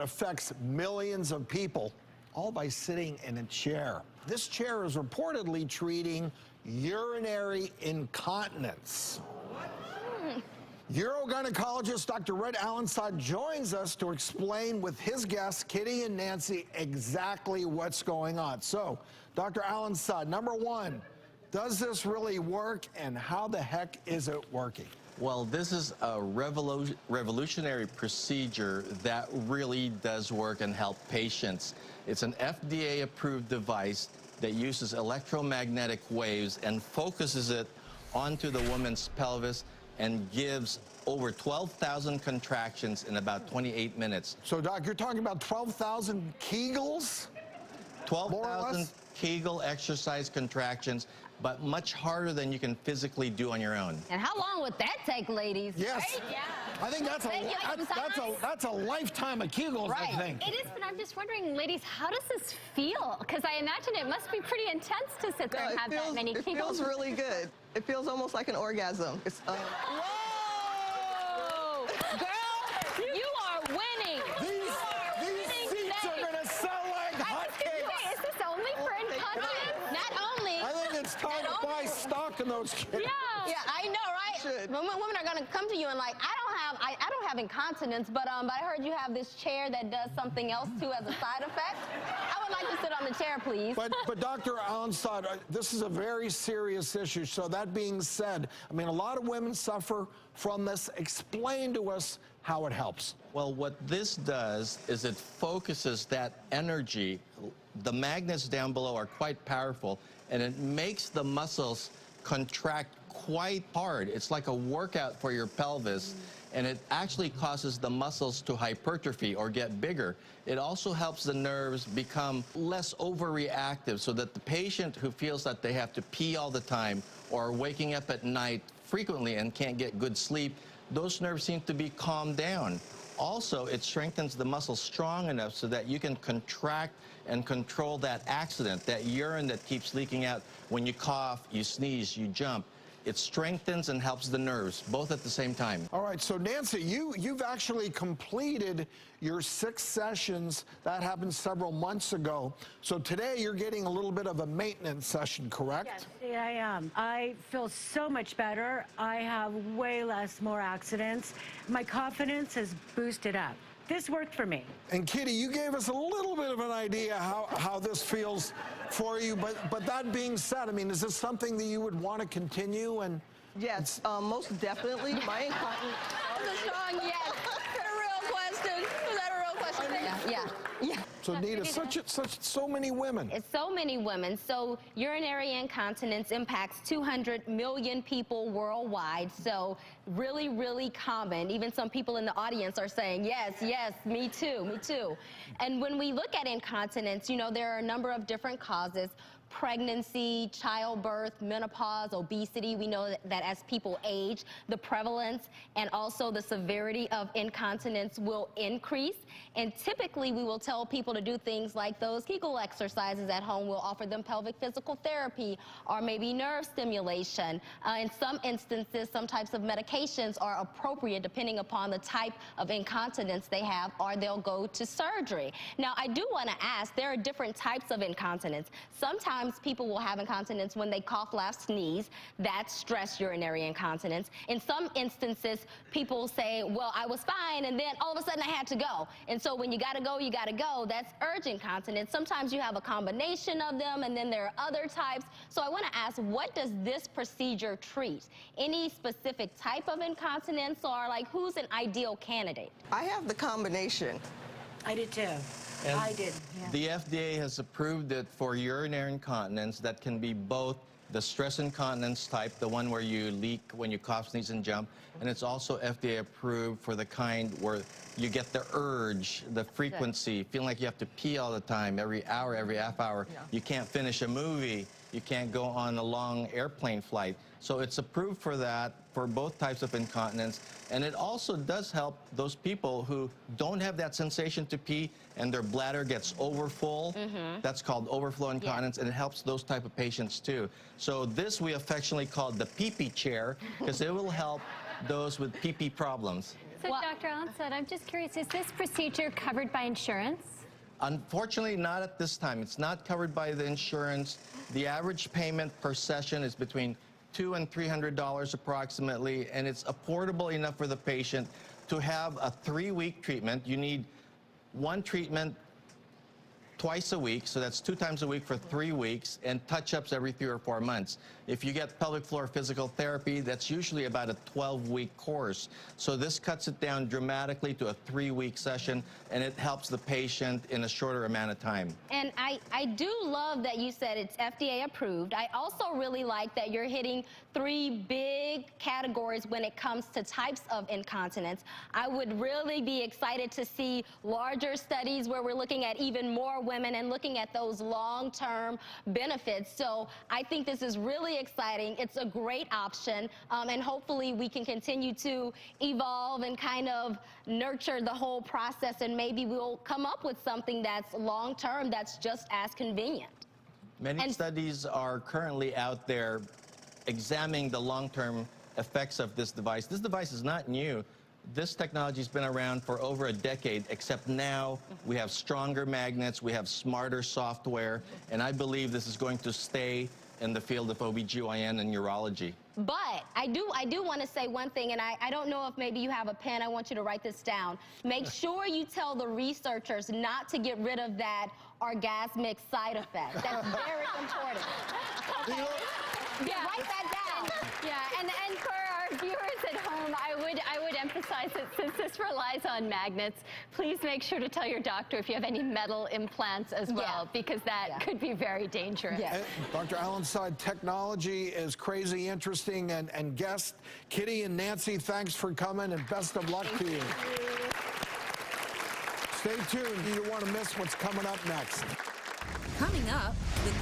Affects millions of people, all by sitting in a chair. This chair is reportedly treating urinary incontinence. Urogynecologist Dr. Red Allenside joins us to explain with his guests, Kitty and Nancy, exactly what's going on. So, Dr. Allenside, number one, does this really work, and how the heck is it working? Well, this is a revolutionary procedure that really does work and help patients. It's an FDA-approved device that uses electromagnetic waves and focuses it onto the woman's pelvis and gives over 12,000 contractions in about 28 minutes. So, Doc, you're talking about 12,000 Kegels? 12,000 Kegel exercise contractions, but much harder than you can physically do on your own. And how long would that take, ladies? Yes. Right? Yeah. I think that's a lifetime of Kegels, right. I think. It is, but I'm just wondering, ladies, how does this feel? Because I imagine it must be pretty intense to sit there and have that many Kegels. It feels really good. It feels almost like an orgasm. It's, Whoa! Girl, you are winning. These seats are going to sell like hotcakes. Wait, is this only for incontinence? Not only. I think it's time to buy stock in those kids. Yeah, I know, right? Women are gonna come to you and like, I don't have incontinence, but I heard you have this chair that does something else too as a side effect. I would like to sit on the chair, please. But Dr. Allenside, this is a very serious issue. So that being said, I mean, a lot of women suffer from this. Explain to us how it helps. Well, what this does is it focuses that energy. The magnets down below are quite powerful, and it makes the muscles contract quite hard. It's like a workout for your pelvis, and it actually causes the muscles to hypertrophy or get bigger. It also helps the nerves become less overreactive, so that the patient who feels that they have to pee all the time or waking up at night frequently and can't get good sleep, those nerves seem to be calmed down. Also, it strengthens the muscles strong enough so that you can contract and control that accident, that urine that keeps leaking out when you cough, you sneeze, you jump. It strengthens and helps the nerves, both at the same time. All right, so Nancy, you've actually completed your 6 sessions. That happened several months ago. So today you're getting a little bit of a maintenance session, correct? Yes, I am. I feel so much better. I have way more accidents. My confidence has boosted up. This worked for me. And Kitty, you gave us a little bit of an idea how this feels for you, but that being said, I mean, is this something that you would want to continue? And yes, most definitely. My incontinence. That's a strong yes. Is that a real question? Is that a real question? Yeah. So Nita, so many women. It's so many women. So urinary incontinence impacts 200 million people worldwide. So really, really common. Even some people in the audience are saying, yes, yes, me too, me too. And when we look at incontinence, you know, there are a number of different causes. Pregnancy, childbirth, menopause, obesity. We know that as people age, the prevalence and also the severity of incontinence will increase. And typically, we will tell people to do things like those Kegel exercises at home. We'll offer them pelvic physical therapy or maybe nerve stimulation. In some instances, some types of medications are appropriate depending upon the type of incontinence they have, or they'll go to surgery. Now, I do want to ask, there are different types of incontinence. Sometimes people will have incontinence when they cough, laugh, sneeze. That's stress urinary incontinence. In some instances, people say, well, I was fine, and then all of a sudden I had to go. And so when you gotta go, you gotta go. That's urgent incontinence. Sometimes you have a combination of them, and then there are other types. So I want to ask, what does this procedure treat? Any specific type of incontinence, or like who's an ideal candidate? I have the combination. I did too. And I did. Yeah. The FDA has approved it for urinary incontinence that can be both the stress incontinence type, the one where you leak when you cough, sneeze, and jump, and it's also FDA approved for the kind where you get the urge, the frequency, feeling like you have to pee all the time, every hour, every half hour. Yeah. You can't finish a movie. You can't go on a long airplane flight. So it's approved for that, for both types of incontinence. And it also does help those people who don't have that sensation to pee and their bladder gets overfull. That's called overflow incontinence, and it helps those type of patients too. So this we affectionately call the pee-pee chair, because it will help those with pee-pee problems. So, Well- Dr. Allen said, I'm just curious, is this procedure covered by insurance? Unfortunately, not at this time. It's not covered by the insurance. The average payment per session is between $200 and $300 approximately, and it's affordable enough for the patient to have a 3-week treatment. You need one treatment twice a week, so that's 2 times a week for 3 weeks, and touch-ups every 3 or 4 months. If you get pelvic floor physical therapy, that's usually about a 12-week course. So this cuts it down dramatically to a 3-week session, and it helps the patient in a shorter amount of time. And I do love that you said it's FDA approved. I also really like that you're hitting 3 big categories when it comes to types of incontinence. I would really be excited to see larger studies where we're looking at even more women and looking at those long-term benefits. So I think this is really exciting. It's a great option, and hopefully we can continue to evolve and kind of nurture the whole process, and maybe we'll come up with something that's long-term that's just as convenient. Many studies are currently out there examining the long-term effects of this device. This device is not new. This technology has been around for over a decade, except now we have stronger magnets, we have smarter software, and I believe this is going to stay in the field of OBGYN and urology. But I do want to say one thing, and I don't know if maybe you have a pen. I want you to write this down. Make sure you tell the researchers not to get rid of that orgasmic side effect. That's very important. Okay? Yeah. Write that down. Yeah, and for our viewers at home, I would emphasize that since this relies on magnets, please make sure to tell your doctor if you have any metal implants as well, because that could be very dangerous. Yeah. And Dr. Allen said technology is crazy interesting, and guests, Kitty and Nancy, thanks for coming, and best of luck to you. Stay tuned. You don't want to miss what's coming up next. Coming up, the